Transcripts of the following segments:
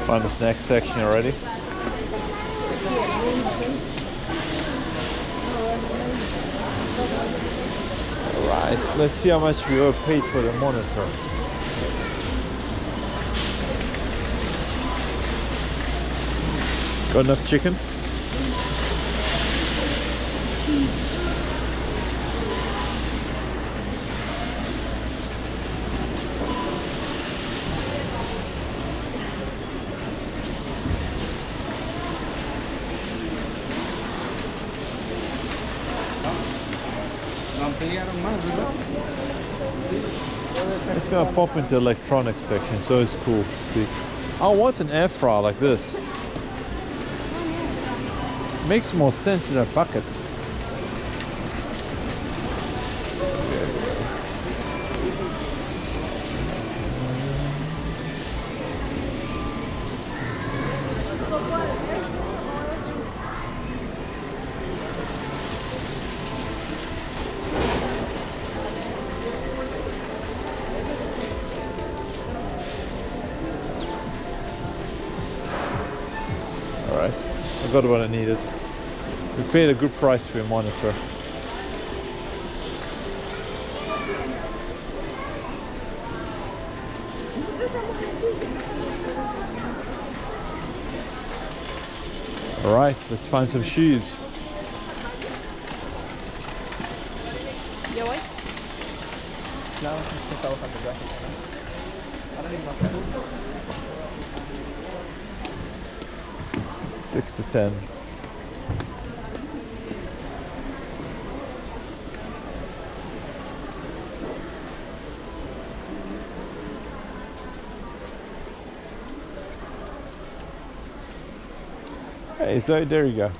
Find the snack section already. Alright, let's see how much we were paid for the monitor. Got enough chicken? It's gonna pop into electronics section, so it's cool to see. I want an air fryer like this. Makes more sense in a bucket. Alright, I got what I needed. We paid a good price for your monitor. Alright, let's find some shoes. Six to 10. Hey, so there you go.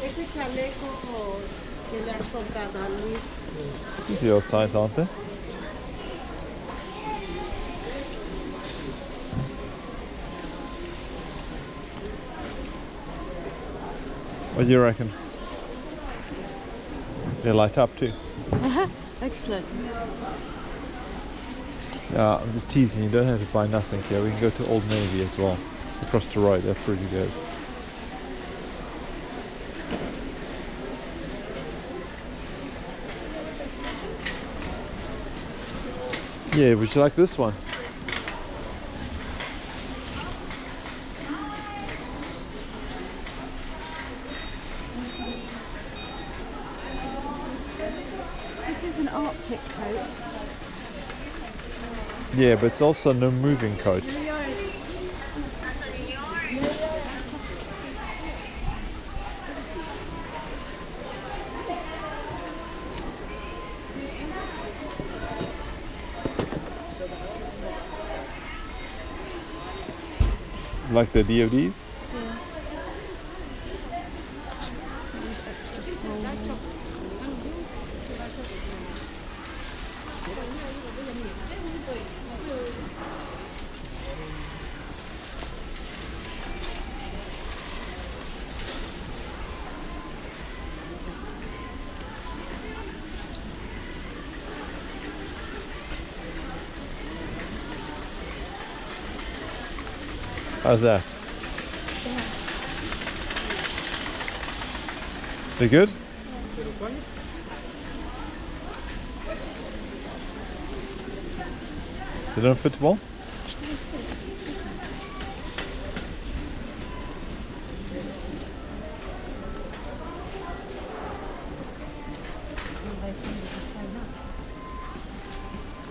Ese chaleco que le has comprado a Luis. These are your size, aren't they? What do you reckon? They light up too. Excellent. Yeah, I'm just teasing. You don't have to buy nothing here. We can go to Old Navy as well. Across the road, they're pretty good. Yeah, would you like this one? This is an Arctic coat. Yeah, but it's also no moving coat. Like the DODs? How's that? They good? They don't fit well?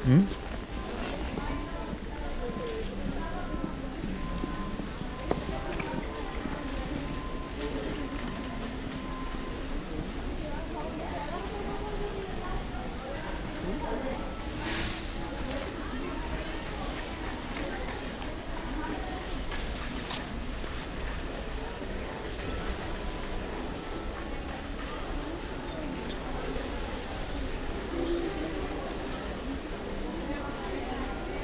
Hmm?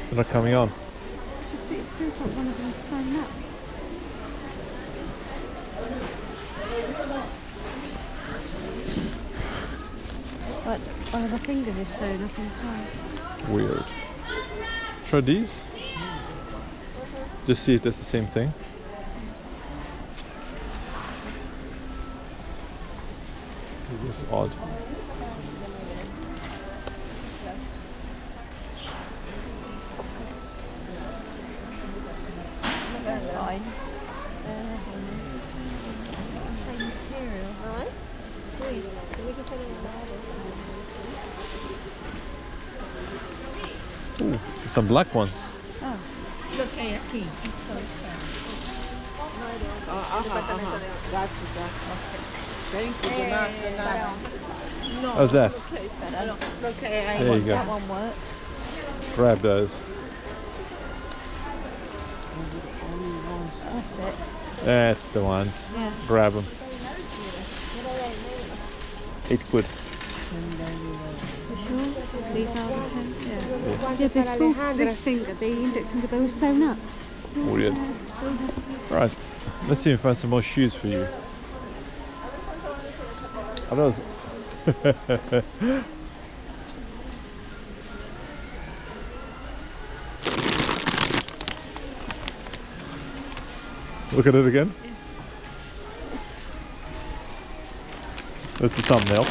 They're not coming on. Just think it feels like one of them's sewn up. But one of the fingers is sewn up inside. Weird. Try these. Just see it as the same thing. It's odd. Fine. Same material. Alright. Sweet. Ooh, some black ones. Oh. Lo que hay aquí. Gotcha. Thank you. No. How's that? Lo que hay. There you go. That one works. Grab those. That's it. That's the ones. Yeah. Grab them. 8 quid. You sure? These are the same? Yeah. Yeah, this finger, the index finger, they were sewn up. Weird. Right. Let's see if I find some more shoes for you. Are those? Look at it again. That's the thumbnail.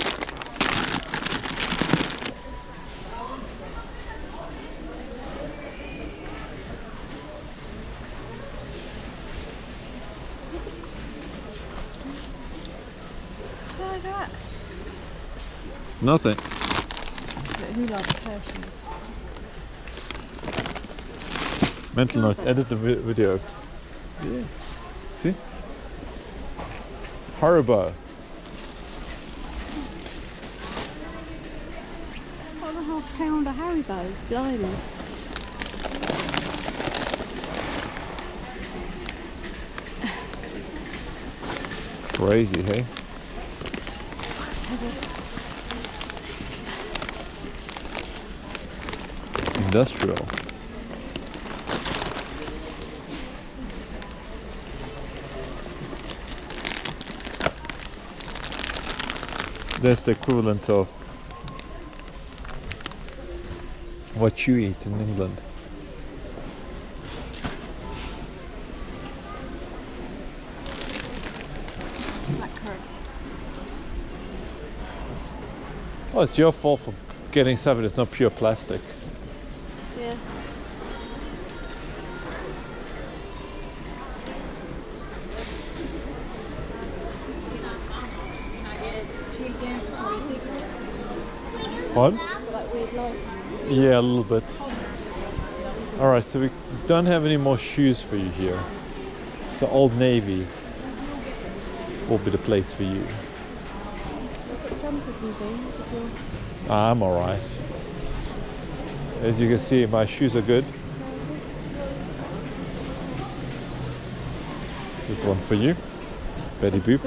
So that. It's nothing. But who likes her shoes? Mental note, edit the video. Yeah. See? Haribo. £1.5 Haribo. Blimey. Crazy, hey? Industrial. That's the equivalent of what you eat in England. Blackcurrant. Oh, it's your fault for getting something that's not pure plastic. Yeah. What? Like weird lighting. Yeah, a little bit. Alright, so we don't have any more shoes for you here. So Old Navy's will be the place for you. Look at jumpers and things if you're... I'm alright. As you can see, my shoes are good. This one for you, Betty Boop.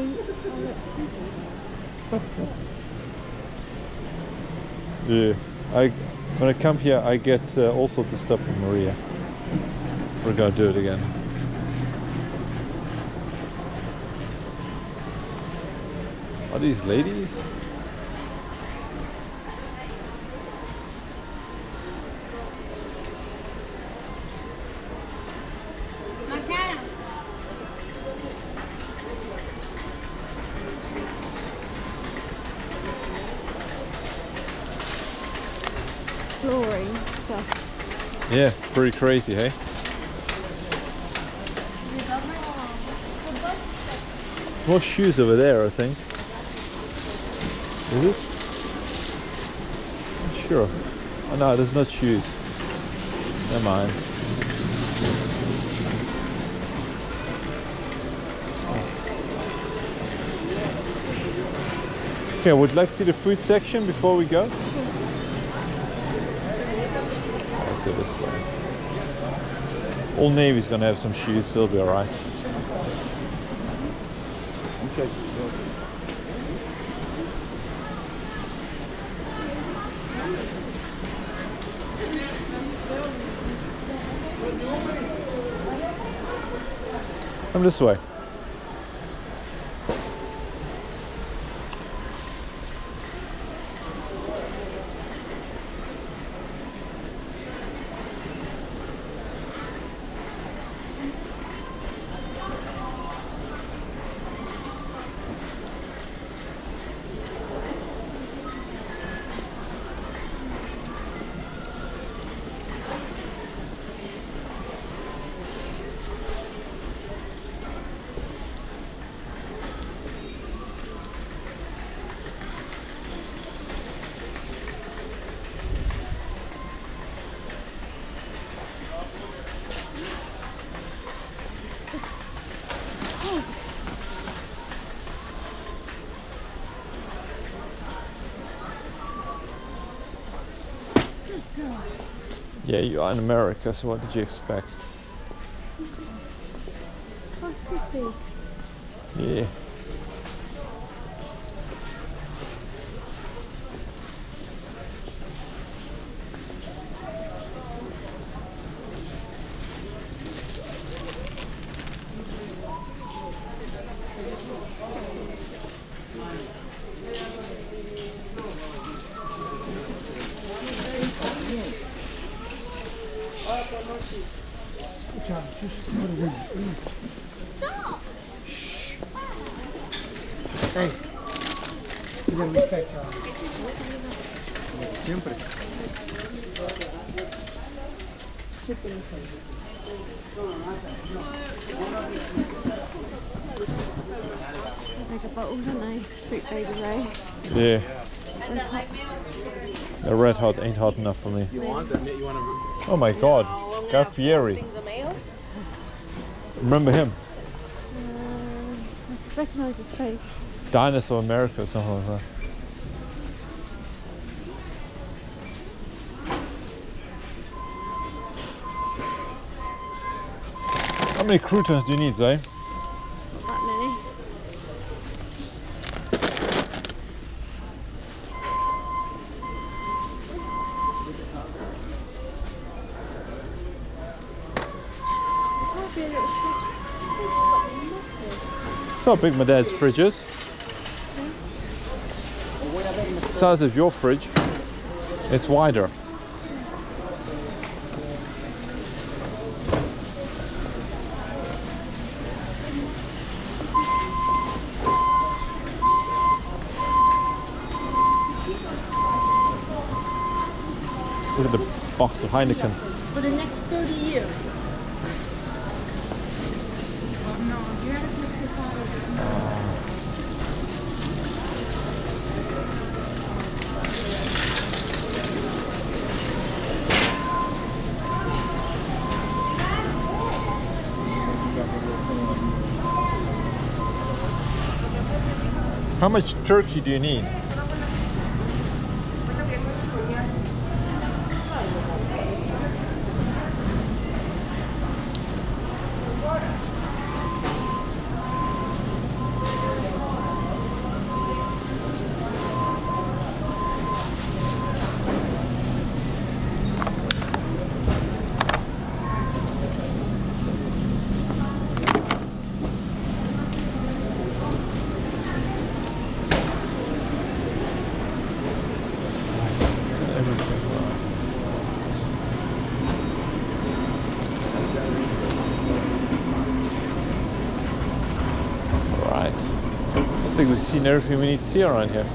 Yeah, when I come here, I get all sorts of stuff from Maria. We're gonna do it again. Are these ladies? Flooring stuff. Yeah, pretty crazy, hey? More shoes over there, I think. Is it? Not sure. Oh no, there's not shoes. Never mind. Okay, would you like to see the food section before we go? Let's go this way. Old Navy's gonna have some shoes, so it'll be alright. Come this way. Yeah, you are in America, so what did you expect? Oh, crispy. Yeah. Hey, pídeme mi pecho. Siempre. Make a bottle, don't they? Sweet baby Ray. Yeah. The red hot ain't hot enough for me. You want them? You want to? Oh my god, Guy Fieri. Remember him? I recognise his face. Dinosaur America or something like that. How many croutons do you need, Zay? Not that many. So how big my dad's fridge is. Size of your fridge. It's wider. Look at the box of Heineken. For the next 30 years. How much turkey do you need? I think we've seen everything we need to see around here.